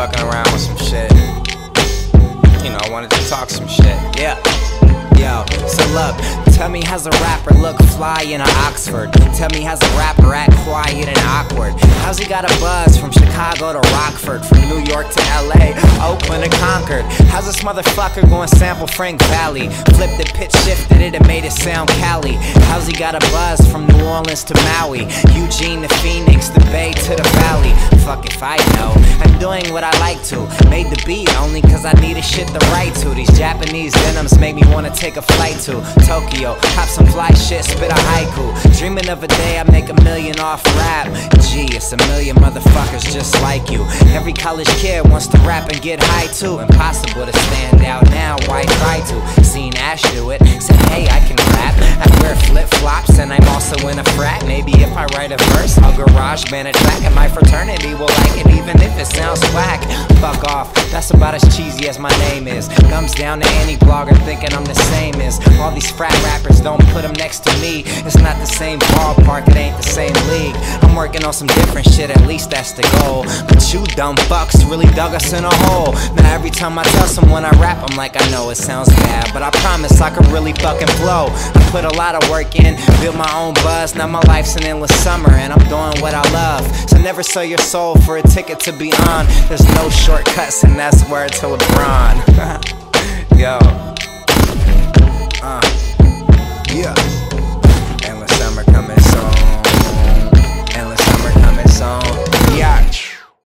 fucking around with some shit. You know, I wanted to talk some shit. Yeah. Yo, so look, tell me how's a rapper look fly in a Oxford? Tell me how's a rapper act quiet and awkward? How's he got a buzz from Chicago to Rockford, from New York to LA, Oakland to Concord? How's this motherfucker going sample Frank Valley? Flipped it, pitch shifted it and made it sound Cali. How's he got a buzz from New Orleans to Maui, Eugene to Phoenix, the Bay to the Valley? Fuck if I know, I'm doing what I like to. Made the beat only cause I needed shit to write to. These Japanese denims make me wanna take a flight to Tokyo, hop some fly shit, spit a haiku. Dreaming of a day I make $1 million off rap. Gee, it's a million motherfuckers just like you. Every college kid wants to rap and get high too. Impossible to stand out now, why try to? Seen Ash do it, said hey I can rap. I wear flip-flops and I'm also in a frat. Maybe if I write a verse, I'll garage band a track and my fraternity will like it even if it sounds whack. Fuck off, that's about as cheesy as my name is. Thumbs down to any blogger thinking I'm the same as all these frat rappers, don't put them next to me. It's not the same ballpark, it ain't the same league. I'm working on some different shit, at least that's the goal. But you dumb fucks really dug us in a hole. Now every time I tell someone I rap, I'm like I know it sounds bad, but I promise I can really fucking flow. I put a lot of work in, build my own buzz. Now my life's an endless summer and I'm doing what I love. So never sell your soul for a ticket to be on. There's no shortcuts and that's word to LeBron. Yo. Yeah.